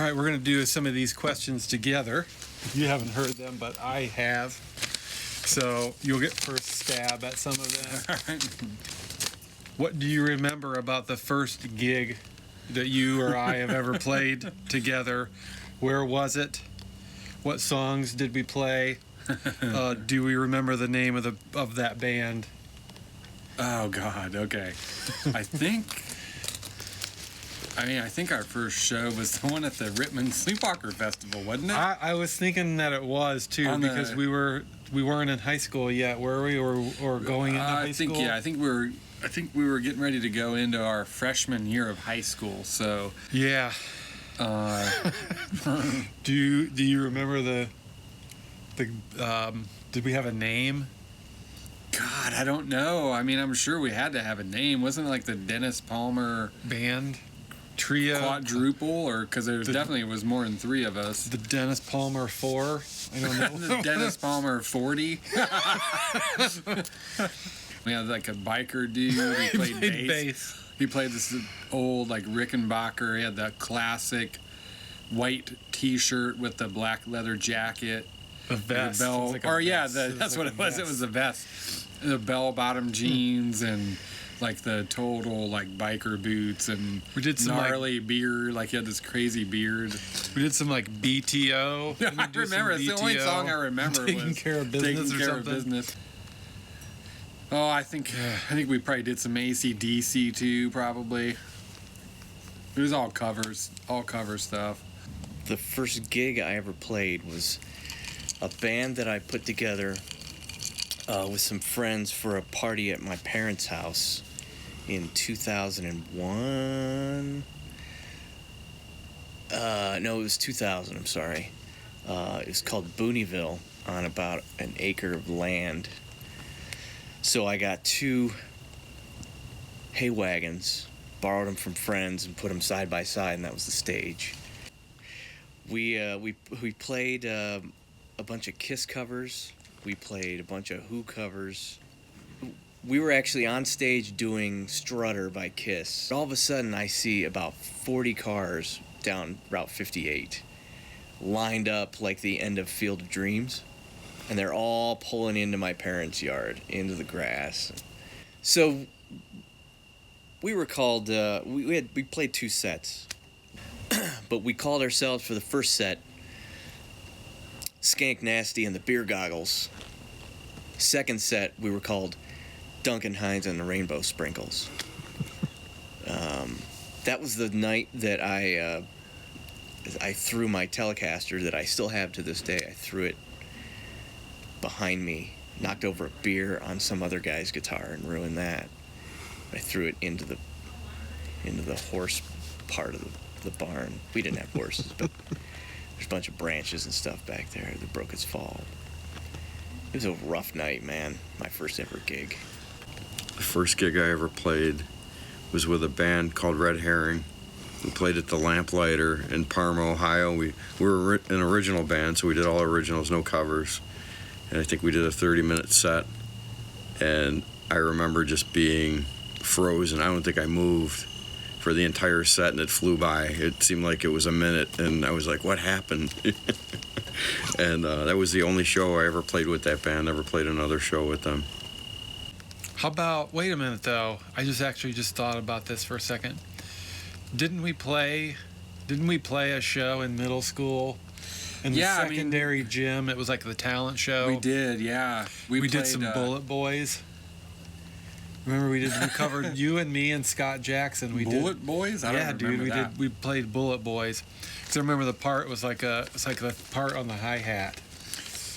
right, we're going to do some of these questions together. You haven't heard them, but I have. So you'll get first stab at some of them. All right. What do you remember about the first gig that you or I have ever played together? Where was it? What songs did we play? Do we remember the name of that band? Oh God. Okay. I think our first show was the one at the Rittman Sleepwalker Festival, wasn't it? I was thinking that it was too, because we weren't in high school yet, were we, or going into high school? I think we were getting ready to go into our freshman year of high school. So yeah. Do you remember the did we have a name? God, I don't know. I mean, I'm sure we had to have a name. Wasn't it like the Dennis Palmer Band? Trio? Quadruple? Or because there definitely was more than three of us. The Dennis Palmer 4? I don't know. The Dennis Palmer 40? We had like a biker dude. He played bass. He played this old like Rickenbacker. He had that classic white T-shirt with the black leather jacket. The vest. That's what it was. It was the vest. The bell-bottom jeans and like the total like biker boots and we did some gnarly beard. Like he had this crazy beard. We did some like BTO. I remember. It's the only song I remember. Taking care of business Taking or care something. of business. Oh, I think we probably did some AC/DC too. Probably. It was all cover stuff. The first gig I ever played was a band that I put together with some friends for a party at my parents' house in 2001. No, it was 2000, I'm sorry. It was called Booneyville, on about an acre of land. So I got 2 hay wagons, borrowed them from friends, and put them side by side, and that was the stage. We played a bunch of Kiss covers. We played a bunch of Who covers. We were actually on stage doing Strutter by Kiss. All of a sudden, I see about 40 cars down Route 58 lined up like the end of Field of Dreams. And they're all pulling into my parents' yard, into the grass. So we were called, we played 2 sets. But we called ourselves for the first set Skank Nasty and the Beer Goggles. Second set, we were called Duncan Hines and the Rainbow Sprinkles. That was the night that I threw my Telecaster that I still have to this day. I threw it behind me, knocked over a beer on some other guy's guitar and ruined that. I threw it into the horse part of the barn. We didn't have horses, but there's a bunch of branches and stuff back there that broke its fall. It was a rough night, man. My first ever gig. The first gig I ever played was with a band called Red Herring. We played at the Lamplighter in Parma, Ohio. We were an original band, so we did all originals, no covers. And I think we did a 30-minute set. And I remember just being frozen. I don't think I moved for the entire set, and it flew by. It seemed like it was a minute, and I was like, what happened? And that was the only show I ever played with that band. Never played another show with them. How about, wait a minute though, I just thought about this for a second. Didn't we play a show in middle school? In the secondary gym, it was like the talent show. We did, yeah. We did some Bullet Boys. Remember we covered you and me and Scott Jackson. Bullet Boys? I don't remember that. We played Bullet Boys. Because I remember the part was like the part on the hi-hat.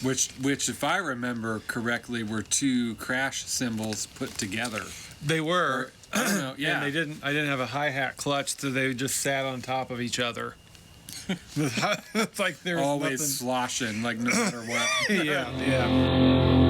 Which, if I remember correctly, were 2 crash cymbals put together. They were. I don't know, yeah. And I didn't have a hi-hat clutch, so they just sat on top of each other. It's like there was always nothing. sloshing, like no matter what. Yeah.